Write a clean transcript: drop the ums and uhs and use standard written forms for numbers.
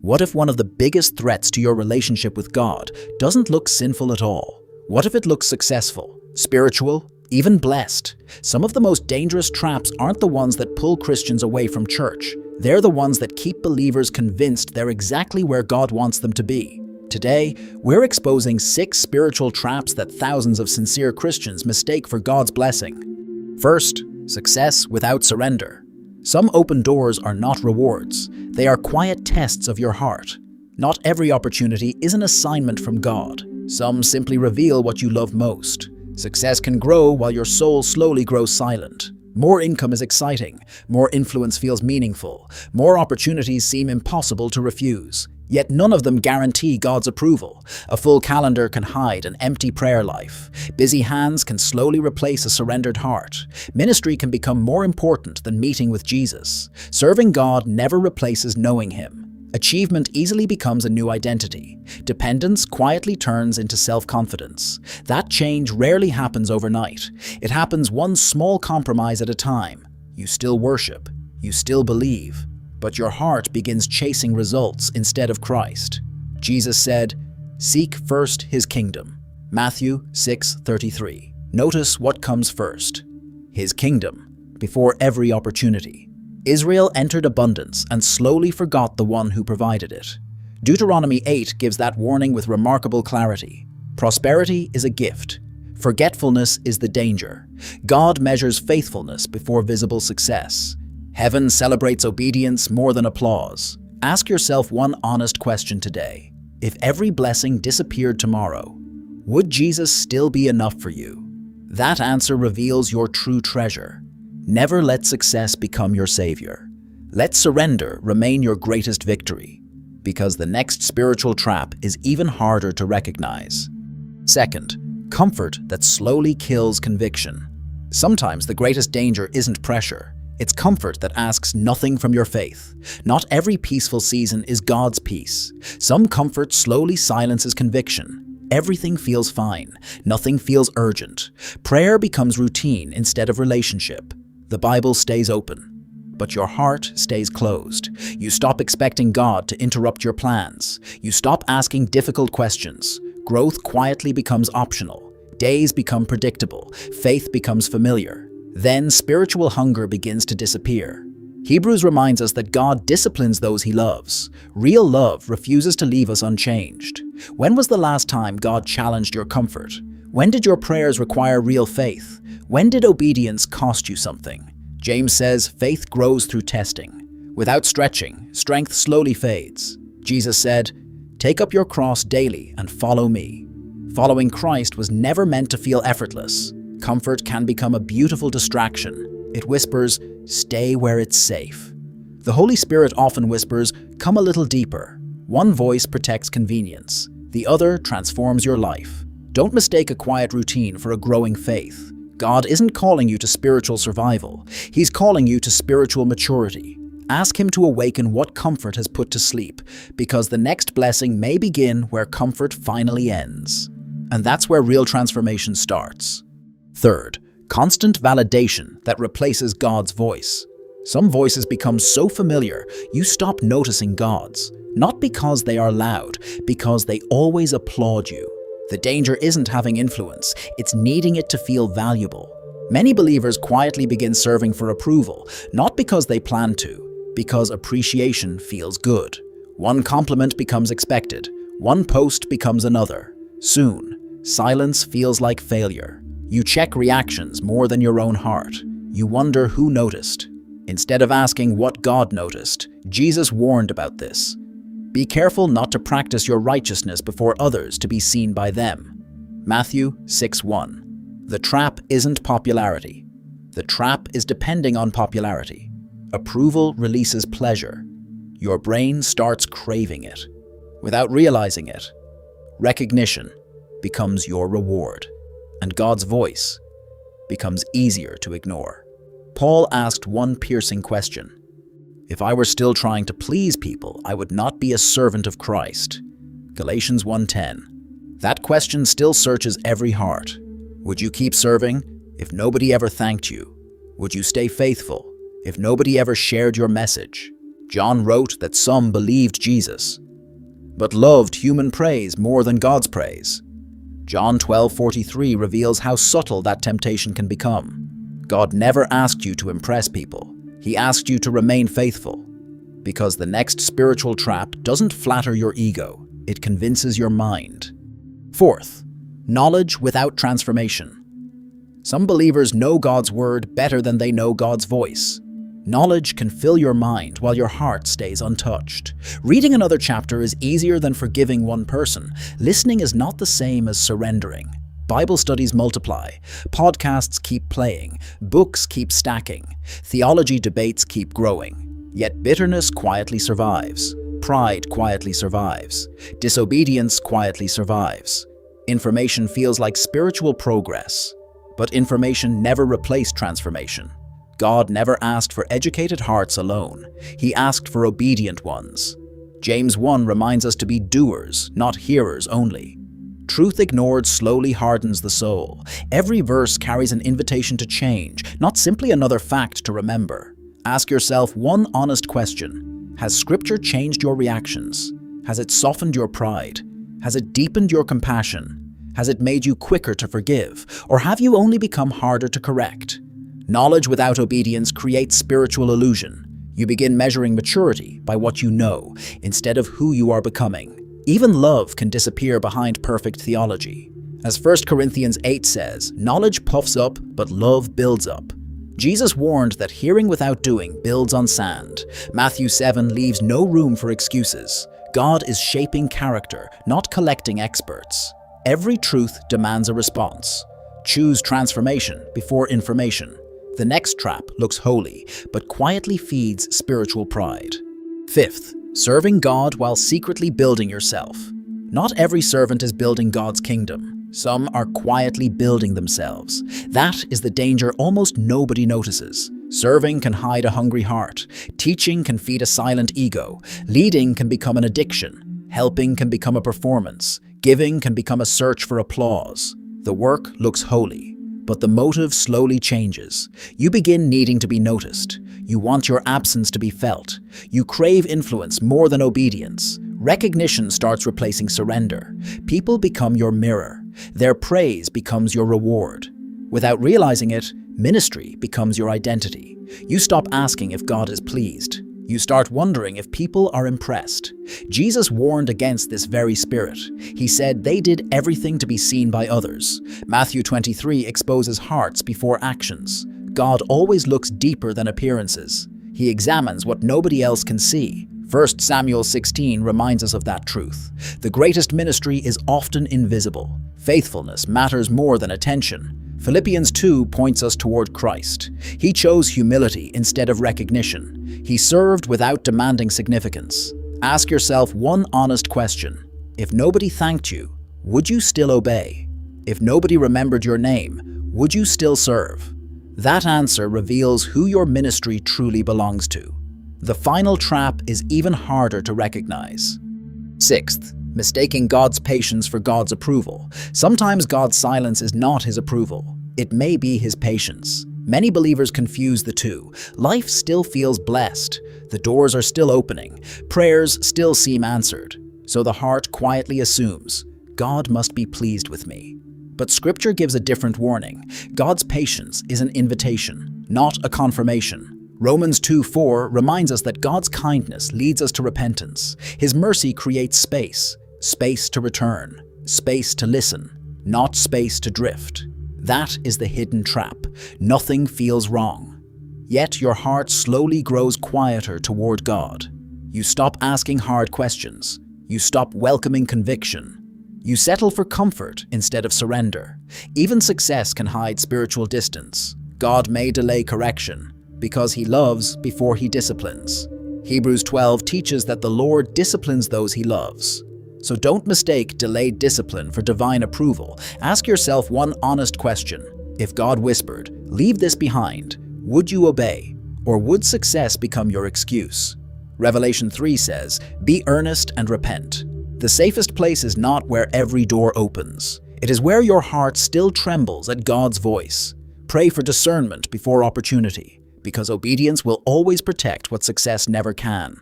What if one of the biggest threats to your relationship with God doesn't look sinful at all? What if it looks successful, spiritual, even blessed? Some of the most dangerous traps aren't the ones that pull Christians away from church. They're the ones that keep believers convinced they're exactly where God wants them to be. Today, we're exposing 6 spiritual traps that thousands of sincere Christians mistake for God's blessing. First, success without surrender. Some open doors are not rewards. They are quiet tests of your heart. Not every opportunity is an assignment from God. Some simply reveal what you love most. Success can grow while your soul slowly grows silent. More income is exciting. More influence feels meaningful. More opportunities seem impossible to refuse. Yet none of them guarantee God's approval. A full calendar can hide an empty prayer life. Busy hands can slowly replace a surrendered heart. Ministry can become more important than meeting with Jesus. Serving God never replaces knowing Him. Achievement easily becomes a new identity. Dependence quietly turns into self-confidence. That change rarely happens overnight. It happens one small compromise at a time. You still worship. You still believe. But your heart begins chasing results instead of Christ. Jesus said, "Seek first His kingdom." Matthew 6:33. Notice what comes first. His kingdom, before every opportunity. Israel entered abundance and slowly forgot the one who provided it. Deuteronomy 8 gives that warning with remarkable clarity. Prosperity is a gift. Forgetfulness is the danger. God measures faithfulness before visible success. Heaven celebrates obedience more than applause. Ask yourself one honest question today. If every blessing disappeared tomorrow, would Jesus still be enough for you? That answer reveals your true treasure. Never let success become your savior. Let surrender remain your greatest victory, because the next spiritual trap is even harder to recognize. Second, comfort that slowly kills conviction. Sometimes the greatest danger isn't pressure. It's comfort that asks nothing from your faith. Not every peaceful season is God's peace. Some comfort slowly silences conviction. Everything feels fine. Nothing feels urgent. Prayer becomes routine instead of relationship. The Bible stays open, but your heart stays closed. You stop expecting God to interrupt your plans. You stop asking difficult questions. Growth quietly becomes optional. Days become predictable. Faith becomes familiar. Then spiritual hunger begins to disappear. Hebrews reminds us that God disciplines those He loves. Real love refuses to leave us unchanged. When was the last time God challenged your comfort? When did your prayers require real faith? When did obedience cost you something? James says faith grows through testing. Without stretching, strength slowly fades. Jesus said, "Take up your cross daily and follow me." Following Christ was never meant to feel effortless. Comfort can become a beautiful distraction. It whispers, "Stay where it's safe." The Holy Spirit often whispers, "Come a little deeper." One voice protects convenience. The other transforms your life. Don't mistake a quiet routine for a growing faith. God isn't calling you to spiritual survival. He's calling you to spiritual maturity. Ask Him to awaken what comfort has put to sleep, because the next blessing may begin where comfort finally ends. And that's where real transformation starts. Third, constant validation that replaces God's voice. Some voices become so familiar, you stop noticing God's. Not because they are loud, because they always applaud you. The danger isn't having influence, it's needing it to feel valuable. Many believers quietly begin serving for approval, not because they plan to, because appreciation feels good. One compliment becomes expected, one post becomes another. Soon, silence feels like failure. You check reactions more than your own heart. You wonder who noticed. Instead of asking what God noticed, Jesus warned about this. Be careful not to practice your righteousness before others to be seen by them. Matthew 6:1. The trap isn't popularity. The trap is depending on popularity. Approval releases pleasure. Your brain starts craving it. Without realizing it, recognition becomes your reward. And God's voice becomes easier to ignore. Paul asked one piercing question. If I were still trying to please people, I would not be a servant of Christ. Galatians 1:10. That question still searches every heart. Would you keep serving if nobody ever thanked you? Would you stay faithful if nobody ever shared your message? John wrote that some believed Jesus, but loved human praise more than God's praise. John 12:43 reveals how subtle that temptation can become. God never asked you to impress people. He asked you to remain faithful. Because the next spiritual trap doesn't flatter your ego, it convinces your mind. Fourth, knowledge without transformation. Some believers know God's word better than they know God's voice. Knowledge can fill your mind while your heart stays untouched. Reading another chapter is easier than forgiving one person. Listening is not the same as surrendering. Bible studies multiply. Podcasts keep playing. Books keep stacking. Theology debates keep growing. Yet bitterness quietly survives. Pride quietly survives. Disobedience quietly survives. Information feels like spiritual progress. But information never replaced transformation. God never asked for educated hearts alone. He asked for obedient ones. James 1 reminds us to be doers, not hearers only. Truth ignored slowly hardens the soul. Every verse carries an invitation to change, not simply another fact to remember. Ask yourself one honest question. Has Scripture changed your reactions? Has it softened your pride? Has it deepened your compassion? Has it made you quicker to forgive? Or have you only become harder to correct? Knowledge without obedience creates spiritual illusion. You begin measuring maturity by what you know, instead of who you are becoming. Even love can disappear behind perfect theology. As 1 Corinthians 8 says, knowledge puffs up, but love builds up. Jesus warned that hearing without doing builds on sand. Matthew 7 leaves no room for excuses. God is shaping character, not collecting experts. Every truth demands a response. Choose transformation before information. The next trap looks holy, but quietly feeds spiritual pride. Fifth, serving God while secretly building yourself. Not every servant is building God's kingdom. Some are quietly building themselves. That is the danger almost nobody notices. Serving can hide a hungry heart. Teaching can feed a silent ego. Leading can become an addiction. Helping can become a performance. Giving can become a search for applause. The work looks holy, but the motive slowly changes. You begin needing to be noticed. You want your absence to be felt. You crave influence more than obedience. Recognition starts replacing surrender. People become your mirror. Their praise becomes your reward. Without realizing it, ministry becomes your identity. You stop asking if God is pleased. You start wondering if people are impressed. Jesus warned against this very spirit. He said they did everything to be seen by others. Matthew 23 exposes hearts before actions. God always looks deeper than appearances. He examines what nobody else can see. 1 Samuel 16 reminds us of that truth. The greatest ministry is often invisible. Faithfulness matters more than attention. Philippians 2 points us toward Christ. He chose humility instead of recognition. He served without demanding significance. Ask yourself one honest question. If nobody thanked you, would you still obey? If nobody remembered your name, would you still serve? That answer reveals who your ministry truly belongs to. The final trap is even harder to recognize. Sixth, mistaking God's patience for God's approval. Sometimes God's silence is not His approval. It may be His patience. Many believers confuse the two. Life still feels blessed. The doors are still opening. Prayers still seem answered. So the heart quietly assumes, God must be pleased with me. But Scripture gives a different warning. God's patience is an invitation, not a confirmation. Romans 2:4 reminds us that God's kindness leads us to repentance. His mercy creates space to return, space to listen, not space to drift. That is the hidden trap. Nothing feels wrong. Yet your heart slowly grows quieter toward God. You stop asking hard questions. You stop welcoming conviction. You settle for comfort instead of surrender. Even success can hide spiritual distance. God may delay correction, because He loves before He disciplines. Hebrews 12 teaches that the Lord disciplines those He loves. So don't mistake delayed discipline for divine approval. Ask yourself one honest question. If God whispered, "Leave this behind," would you obey? Or would success become your excuse? Revelation 3 says, "Be earnest and repent." The safest place is not where every door opens. It is where your heart still trembles at God's voice. Pray for discernment before opportunity. because obedience will always protect what success never can.